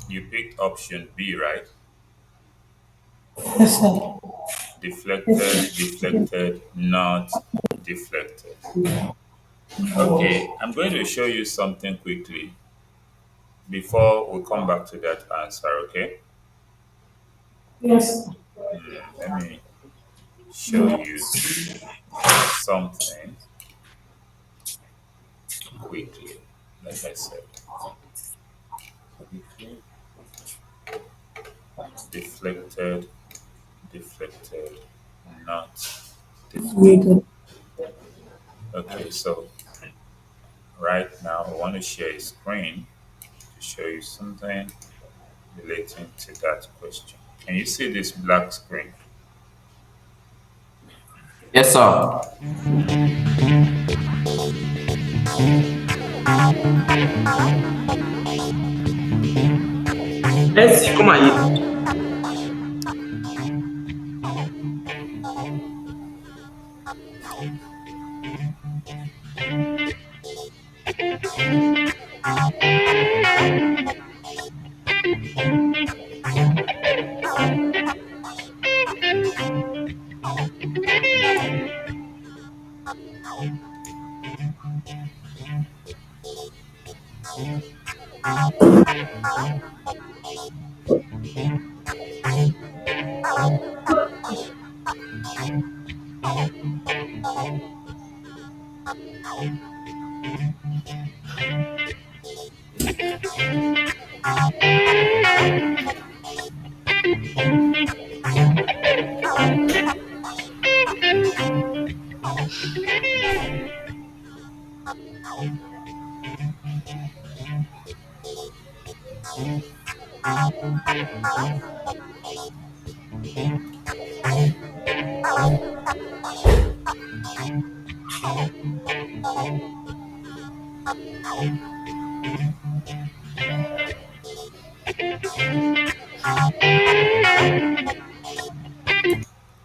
You picked option B, right? Yes, sir. Deflected, Yes. deflected, not deflected. Okay, I'm going to show you something quickly before we come back to that answer, okay? Yes. Let me show you something quickly, like I said. Deflected, deflected, not deflected. Muted. Okay, so right now I want to share a screen to show you something relating to that question. Can you see this black screen? Yes, sir. Let's see. Come on.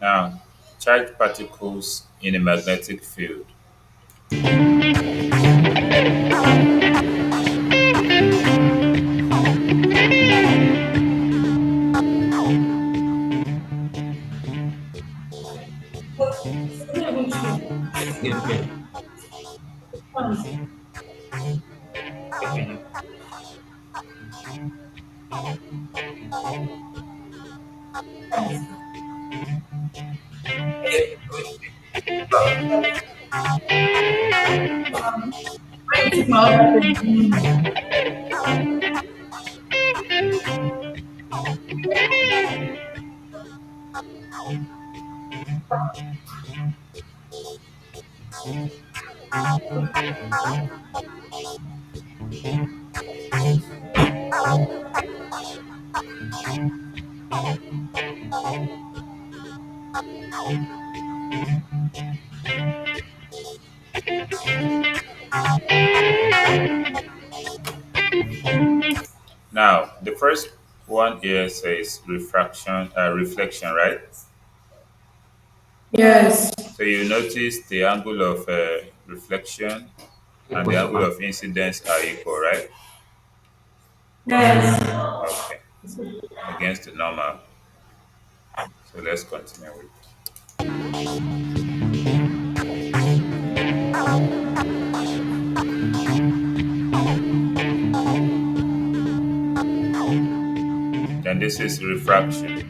Now, charged particles in a magnetic field. Now, the first one here says reflection, right? Yes. So you notice the angle of reflection A and the question angle mark. of incidence are equal, right? Yes. Okay, against the normal. So let's continue with. Then this is refraction.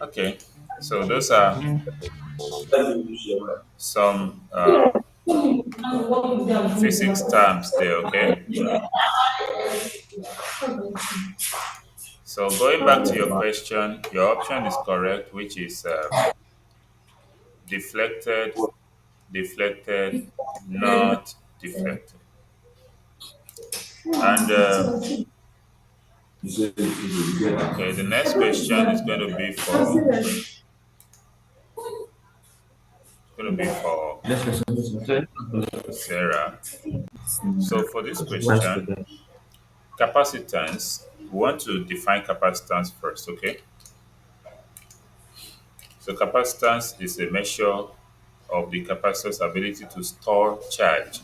Okay, so those are some physics terms there, okay? So going back to your question, your option is correct, which is deflected, deflected, not deflected. And okay, the next question is going to be for Sarah. So for this question, capacitance, we want to define capacitance first, okay? So capacitance is a measure of the capacitor's ability to store charge,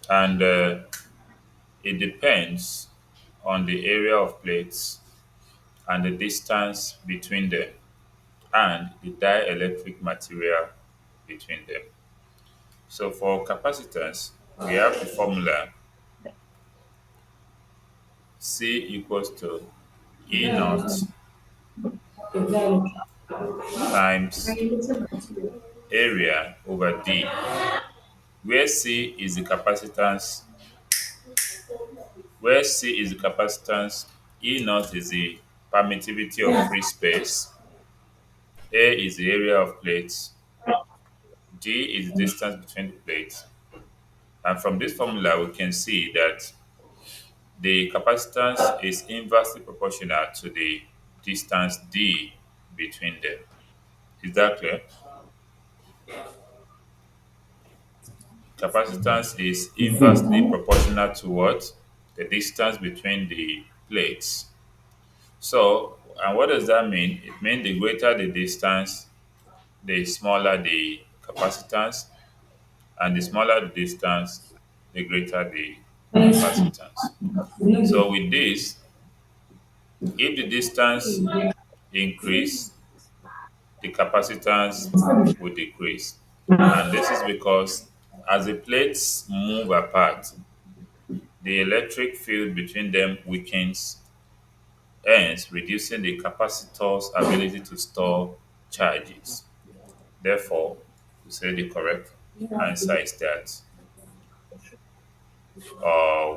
and it depends on the area of plates and the distance between them and the dielectric material between them. So for capacitance, we have the formula C equals to E naught times area over D, where C is the capacitance, E naught is the permittivity of free space, A is the area of plates, D is the distance between the plates. And from this formula, we can see that the capacitance is inversely proportional to the distance D between them. Is that clear? Capacitance is inversely proportional to what? The distance between the plates. So, and what does that mean? It means the greater the distance, the smaller the capacitance, and the smaller the distance, the greater the capacitance. So with this, if the distance increase, the capacitance will decrease. And this is because as the plates move apart, the electric field between them weakens, hence reducing the capacitor's ability to store charges. Therefore, we say the correct answer is that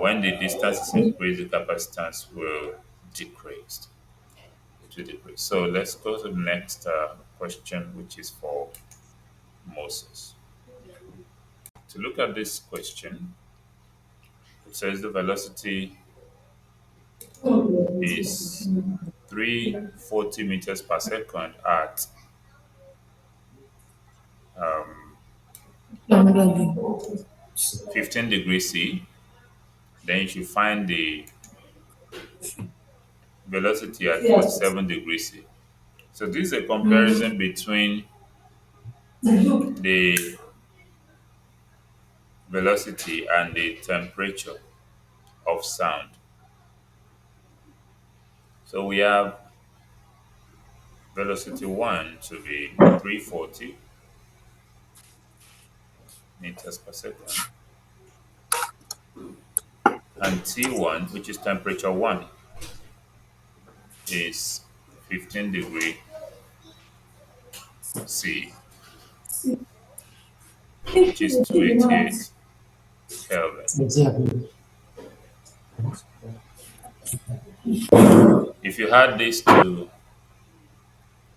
when the distance is increased, the capacitance will decrease. It will decrease. So let's go to the next question, which is for Moses. To look at this question, it says the velocity is 340 meters per second at um, 15 degrees C. Then you should find the velocity at 47 degrees C. So this is a comparison between the velocity and the temperature of sound. So we have velocity 1 to be 340 meters per second, and T1, which is temperature 1, is 15 degree C, which is 288 Kelvin. If you add this to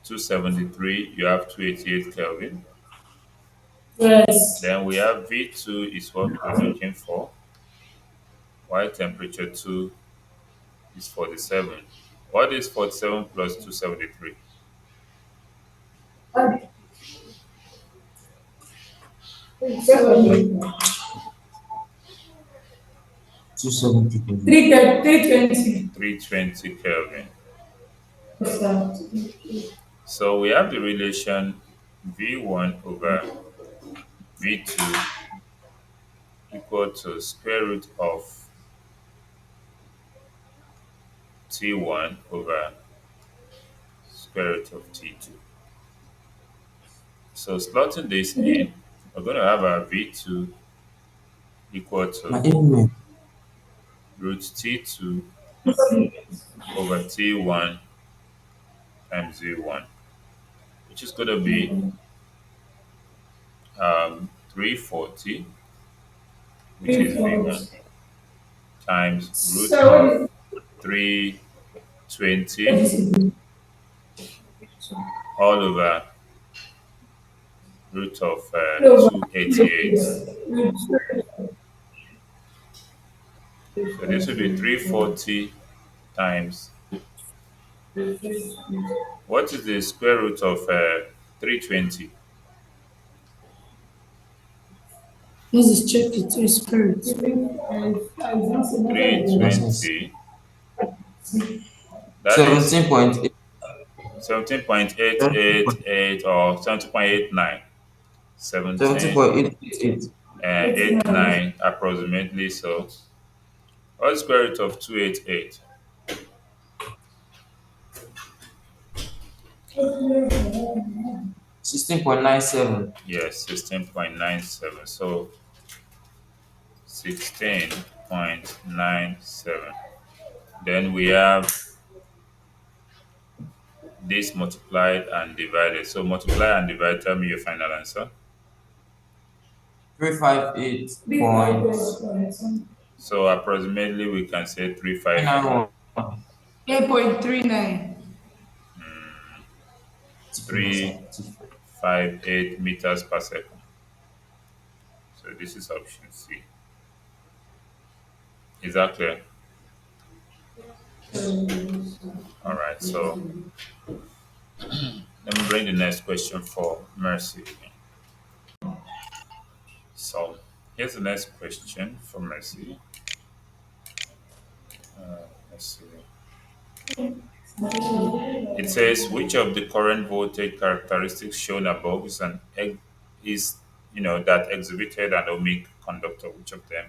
273, you have 288 Kelvin. Yes. Then we have V2 is what we're looking for, while temperature 2 is 47. What is 47 plus 273? Three 320. 320 Kelvin. So we have the relation V1 over V2 equal to square root of T1 over square root of T2. So slotting this in, we're going to have our V2 equal to root T2 over T1 times V1, which is going to be 340, which is V1, times root of 320 all over root of Over. 288. So this will be 340 times. What is the square root of 320? This is check it to spirit. Nonsense. 320. That is 17.8. 17.888 or 17.89. 17.888. 17.89 approximately. So what's the square root of 288? 16.97. Yes, 16.97. So 16.97. Then we have this multiplied and divided. So multiply and divide, tell me your final answer. 358 point So approximately we can say 354, 391. 8.39. 358 meters per second. So this is option C. Is that clear? All right. So let me bring the next question for Mercy. So here's the next question for Mercy. Let's see. It says which of the current voltage characteristics shown above is is that exhibited an ohmic conductor? Which of them?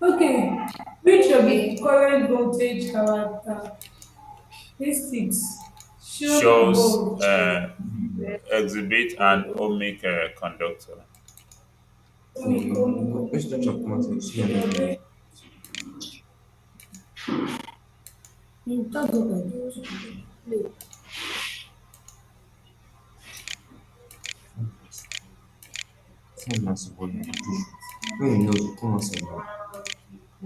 Okay. Which of the current voltage characteristics shown Shows above? exhibit an ohmic conductor. Let's touch up mathematics. That's what I do. When you know the concept.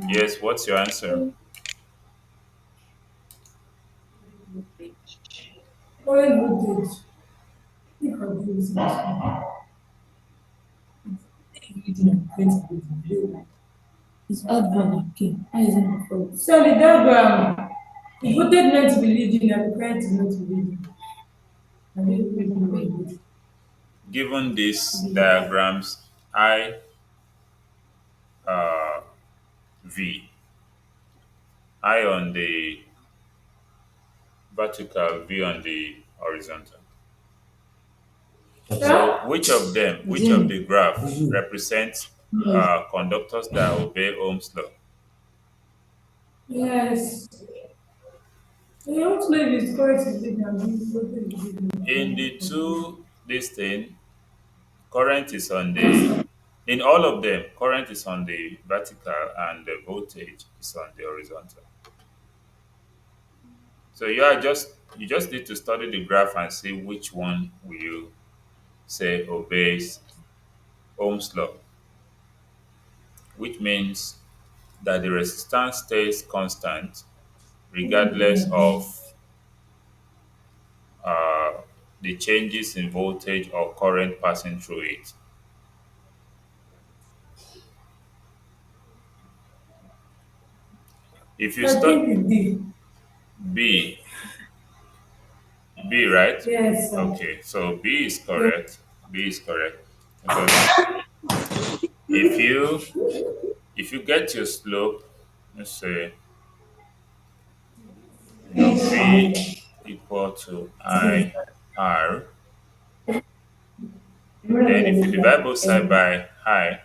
Yes. What's your answer? Current voltage. Think of this. It's adverb. Okay. How is it called? So the diagram, the voltage meant to be leading and the current is meant to be leading. And they don't really know it. Given these diagrams, I uh, V, I on the vertical, V on the horizontal. Yeah? So which of the graph represents conductors that obey Ohm's law? Yes. I don't know if it's correct to leading and the voltage is leading. In the two, this thing, current is on the, in all of them, current is on the vertical and the voltage is on the horizontal. So you just need to study the graph and see which one will you say obeys Ohm's law, which means that the resistance stays constant regardless of uh, the changes in voltage or current passing through it. If you I start think it did. B, B, right? Yes. Okay, so B is Yes. correct. B is correct because if you get your slope, let's say V equal to I R, then if you divide both side by I,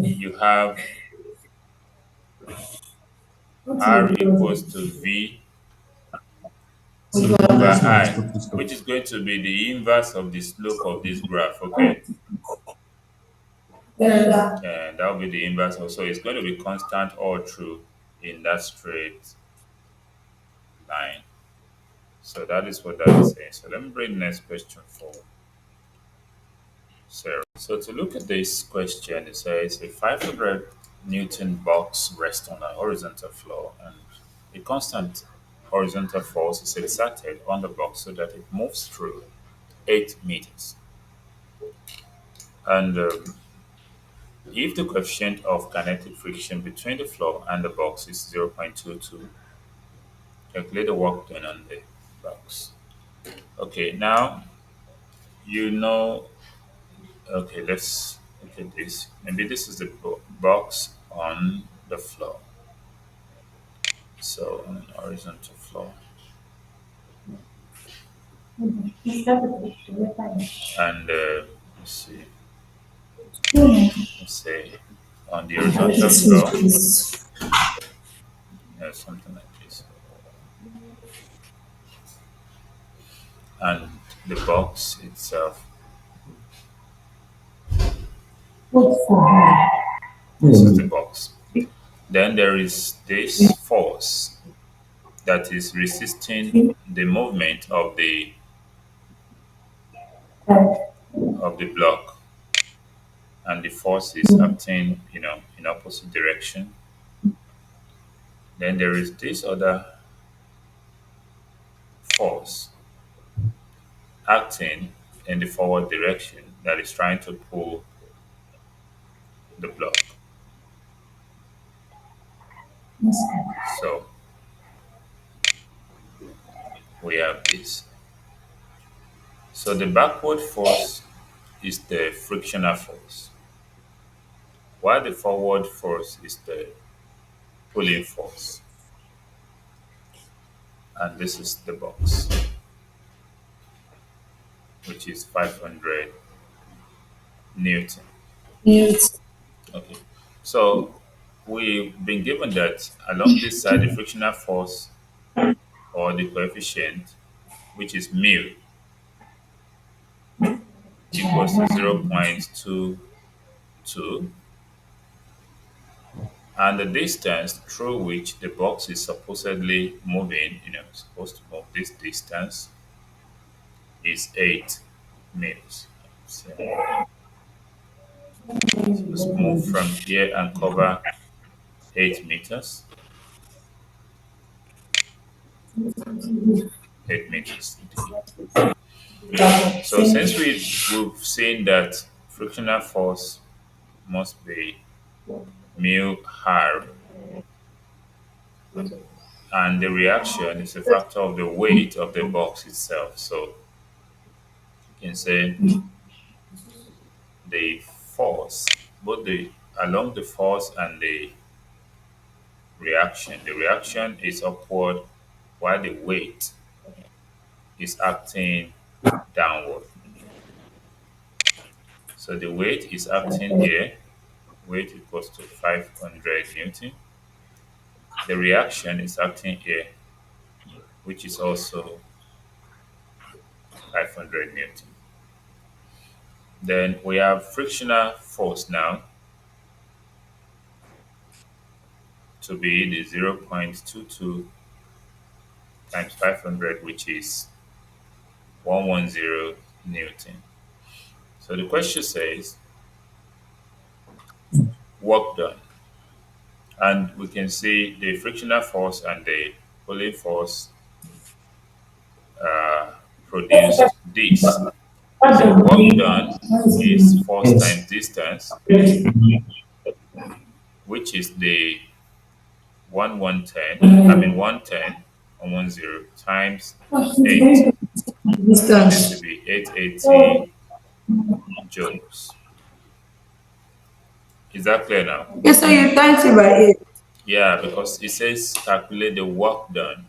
you have R equals to V over I, which is going to be the inverse of the slope of this graph, okay? Yes. And that will be the inverse also. It's going to be constant all through in that straight line. So that is what that is saying. So let me bring the next question forward. Sarah. So to look at this question, it says a 500 Newton box rests on a horizontal floor and a constant horizontal force is exerted on the box so that it moves through 8 meters. And if the coefficient of kinetic friction between the floor and the box is 0.22, calculate the work done on the box. Okay, now you know, okay, let's look at this. Maybe this is the box on the floor. So on an horizontal floor. And let's see, let's say on the horizontal floor, something like this. And the box itself, this is the box. Then there is this force that is resisting the movement of the block, and the force is acting, in opposite direction. Then there is this other force acting in the forward direction that is trying to pull the block. So we have this. So the backward force is the frictional force, while the forward force is the pulling force. And this is the box, which is 500 Newton. Okay. So we've been given that along this side, the frictional force or the coefficient, which is mu, equals to 0.22, and the distance through which the box is supposedly moving, supposed to move this distance, is 8 meters. So let's move from here and cover 8 meters. 8 meters. So since we've seen that frictional force must be mu r, and the reaction is a factor of the weight of the box itself. So you can say the force, both the along the force and the reaction. The reaction is upward while the weight is acting downward. So the weight is acting here. Weight equals to 500 Newton. The reaction is acting here, which is also 500 Newton. Then we have frictional force now to be the 0.22 times 500, which is 110 Newton. So the question says, work done. And we can see the frictional force and the pulling force produced this. So work done is force times distance, which is the 110 on 10 times 8. This will be 880 joules. Is that clear now? Yes, so you times it by 8. Yeah, because it says calculate the work done.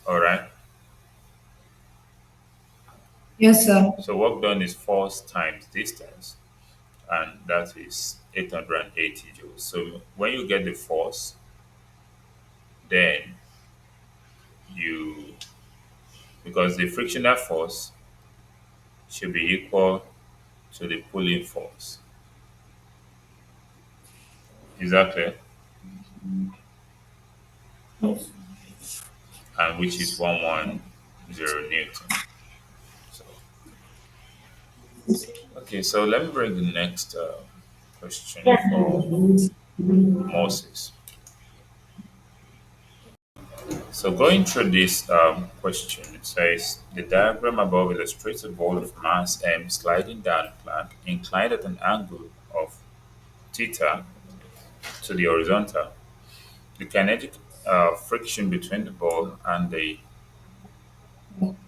All right. Yes, sir. So work done is force times distance, and that is 880 joules. So when you get the force, then you, because the frictional force should be equal to the pulling force. Is that clear? And which is 110 Newton. So, okay, so let me bring the next question for Moses. So going through this question, it says the diagram above illustrates a ball of mass m sliding down a plank inclined at an angle of theta to the horizontal. The kinetic friction between the ball and the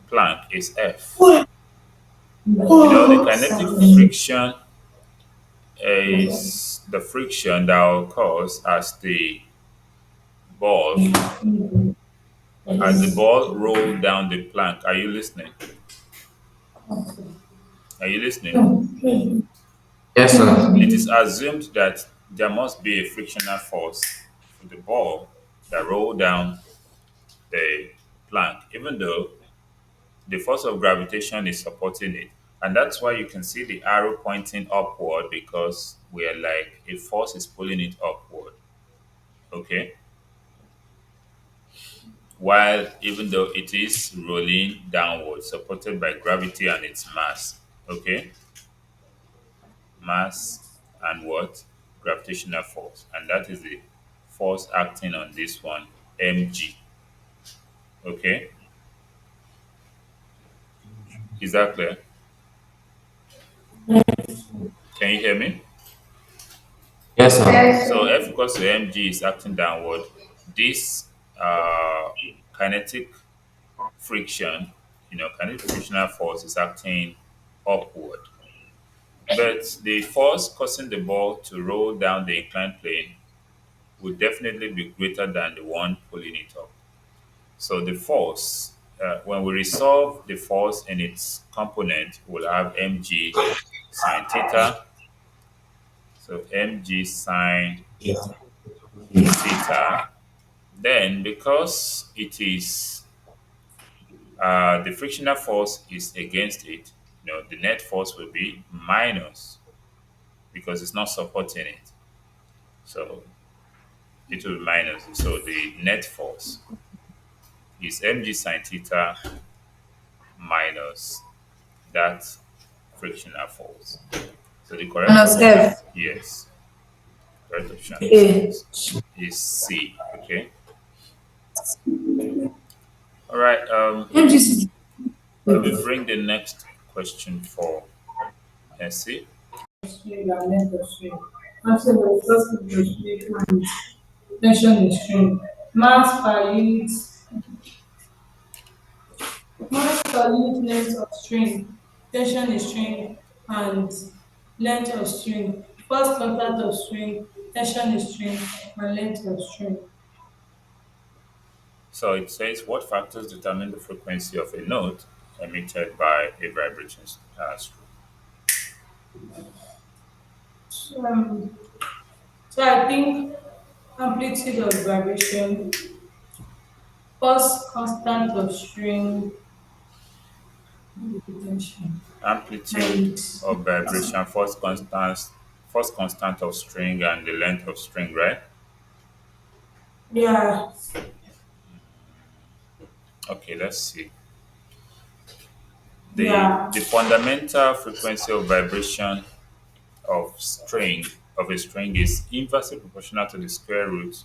plank is F. The kinetic friction is the friction that occurs ball as the ball rolls down the plank. Are you listening? Are you listening? Yes, sir. It is assumed that there must be a frictional force for the ball that roll down the plank, even though the force of gravitation is supporting it. And that's why you can see the arrow pointing upward because we're like a force is pulling it upward. Okay. While even though it is rolling downward, supported by gravity and its mass. Okay. Mass and what? Gravitational force. And that is the force acting on this one, mg. Okay. Is that clear? Can you hear me? Yes, sir. So F equals to mg is acting downward. This uh, kinetic friction, kinetic frictional force is acting upward. But the force causing the ball to roll down the inclined plane would definitely be greater than the one pulling it up. So the force, when we resolve the force in its component, we'll have mg sine theta. So mg sine theta. Then, because the frictional force is against it, the net force will be minus because it's not supporting it. So it will be minus. So the net force is mg sine theta minus that frictional force. So the correct Minus option, F. yes, correct option A. is C. Okay. All right. MGC. Let me bring the next question for Nancy. String and length of string. Absolute first of the string and tension in string. Mass per unit mass per unit length of string, tension in string, and length of string. First contact of string, tension in string, and length of string. So it says what factors determine the frequency of a note emitted by a vibrating string? Um, so I think amplitude of vibration, first constant of string, tension, Amplitude and of vibration, first constant of string, and the length of string, right? yeah, Okay, let's see. yeah. The fundamental frequency of vibration of a string is inversely proportional to the square root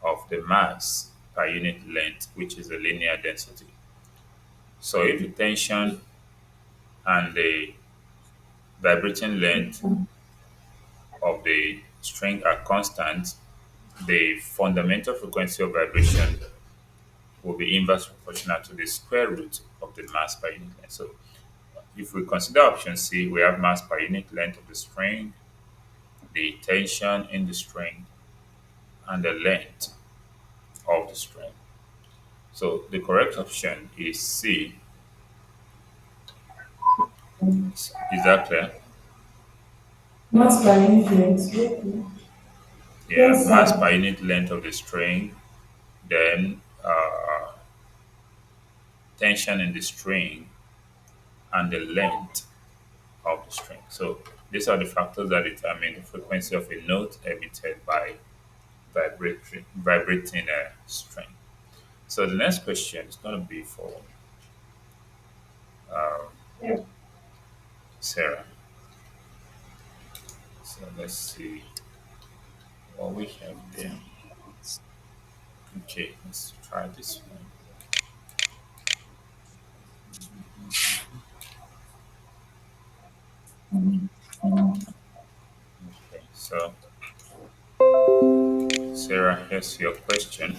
of the mass per unit length, which is the linear density. So if the tension and the vibrating length of the string are constant, the fundamental frequency of vibration will be inversely proportional to the square root of the mass per unit length. So if we consider option C, we have mass per unit length of the string, the tension in the string, and the length of the string. So the correct option is C. Is that clear? Mass per unit length. Okay. Yeah, Yes, mass sir. per unit length of the string, then tension in the string, and the length of the string. So these are the factors that determine the frequency of a note emitted by vibrating a string. So the next question is going to be for um, Sarah. So let's see. what we have there. Okay, let's try this one. Okay, so Sarah, here's your question.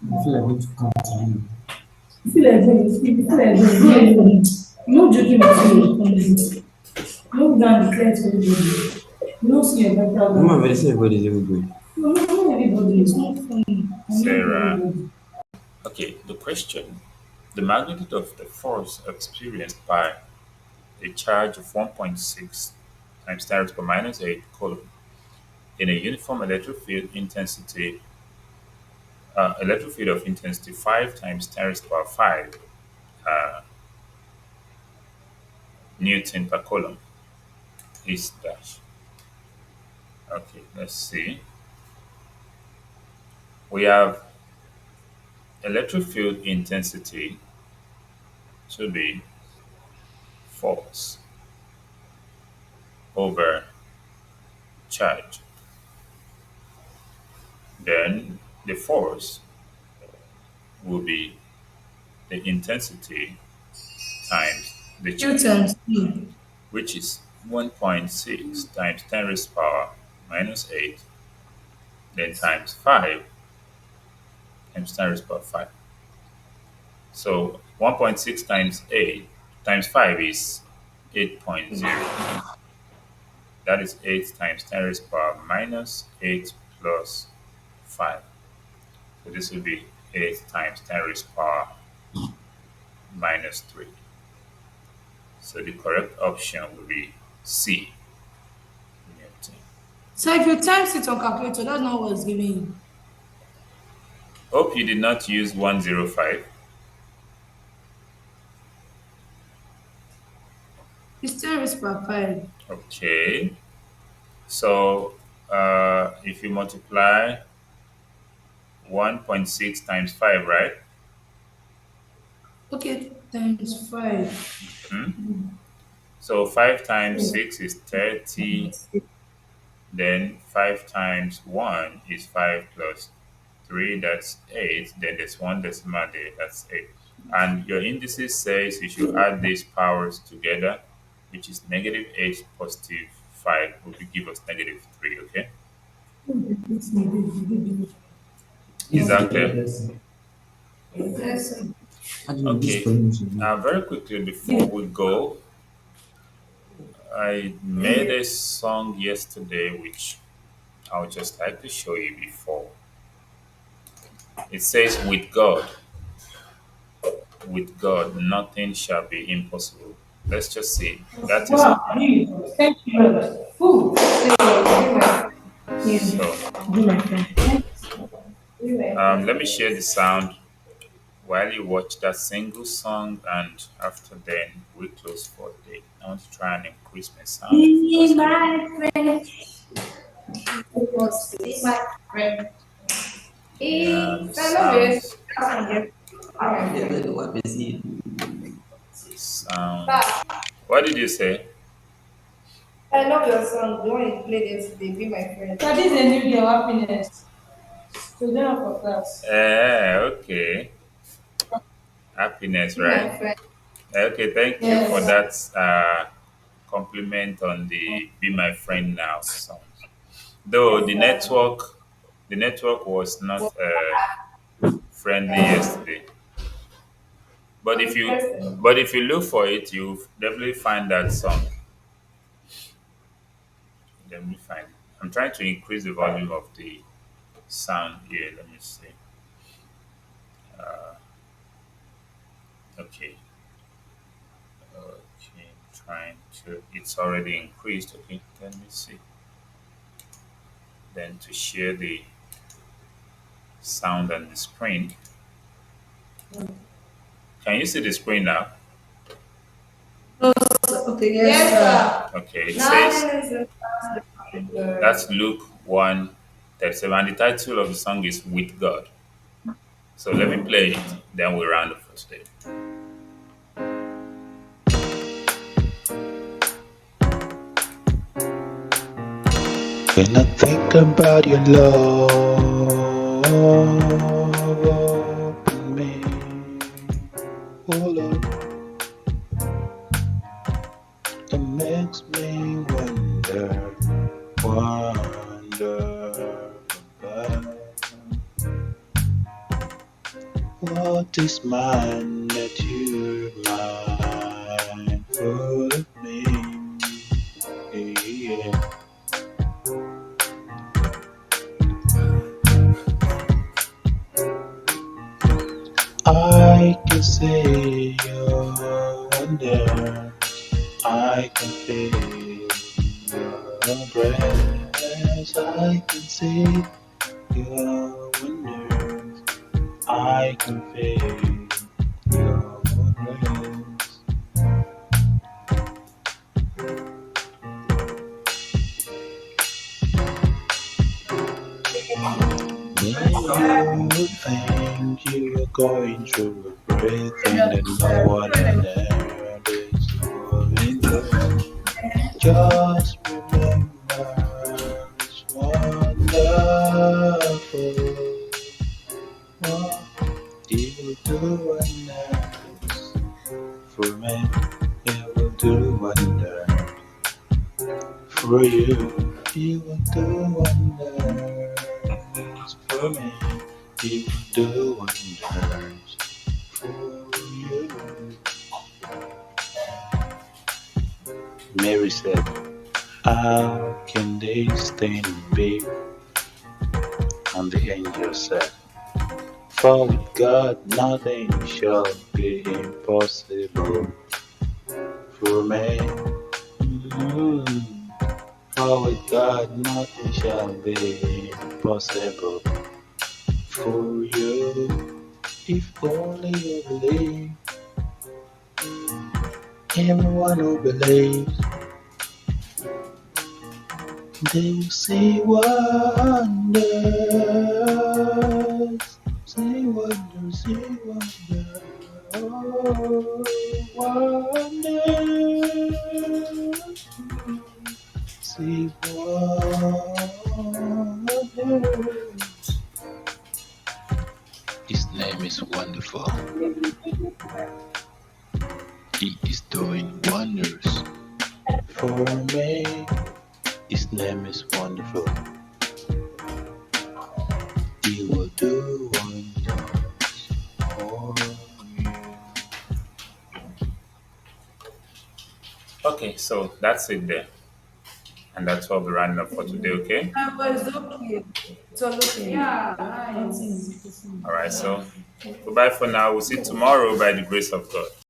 I feel like going to come to you. You feel like doing it. You feel like doing it. You're not joking with you. No down declare to everybody. You don't see your better Come on, than. but say everybody is everybody. No, not everybody. It's not funny. I'm not Sarah, everybody. okay, the question. The magnitude of the force experienced by a charge of 1.6 times 10 raised per minus 8 coulomb in a uniform electric field of intensity 5 times 10 raised to power 5 uh, Newton per coulomb is dash. Okay, let's see. We have electric field intensity to be force over charge. Then the force will be the intensity times the Two charge, times two. which is 1.6 times 10 raised to power minus 8, then times 5 times 10 raised to power 5. So 1.6 times 8 times 5 is 8.0. That is 8 times 10 raised to power minus 8 plus 5. So this will be 8 times 10 raised to power minus 3. So the correct option will be C. Newton. So if you times it on calculator, that's not what it's giving you. Hope you did not use 105. It's 10 raised per 5. Okay. So if you multiply 1.6 times 5, right? Okay, times 5. Hmm? So 5 times 6 is 30. Then 5 times 1 is 5 plus 3, that's 8. Then there's one decimal there, that's 8. And your indices says you should add these powers together, which is negative 8 positive 5 will give us negative 3, okay? Is Yes, that clear? yes. Yes. I don't know this Okay. problem should be. Very quickly before we go, I made a song yesterday which I would just like to show you before. It says, with God, nothing shall be impossible. Let's just see. That is Wow, beautiful. Thank you very much. Food. Yeah, so. do my friend. Let me share the sound while you watch that single song, and after then we close for the day. I want to try and increase my sound. Be my friend. Be my friend. Yeah, the I love it. sounds, Yeah, what is it? sound. Ah, What did you say? I love your song. The one you played yesterday. Be my friend. So this is a new girl happiness. So then for class. Okay. Happiness, Be right? my friend. Okay, thank you for Yes. that compliment on the "Be My Friend Now" song. Though the network was not friendly yesterday. But if you but if you look for it, you definitely find that song. Let me find it. I'm trying to increase the volume of the sound here. Let me see. Uh, okay. Okay. Trying to. It's already increased. Okay. Let me see. Then to share the sound on the screen. Can you see the screen now? Okay, Yes, yes, sir. Okay. It Now says listen to the that's Luke 1:37, and the title of the song is "With God." So let me play it. Then we round up for today. When I think about your love in me, oh Lord, it makes me wonder about what is mine that you're mindful of me. Yeah. I can see your wonder. I can feel your breath. I can see your wonders. I can feel your breath. When you think you are going through everything that no one on earth is going through, just remember it's wonderful. What he will do wonders for me. He will do wonders for you. He will do wonders for me. He will do wonders for you. Mary said, how can this thing be? And the angel said, for with God nothing shall be impossible for me. For with God nothing shall be impossible for you. If only you believe, everyone who believes, they will see wonders. See wonders, see wonders. Oh, wonders. See wonders. His name is wonderful. He is doing wonders for me. His name is wonderful. He will do wonders for you. Okay, so that's it there. And that's what we're running up for today, okay? But it's okay. It's all okay. Yeah, nice. All right, so goodbye for now. We'll see you tomorrow by the grace of God.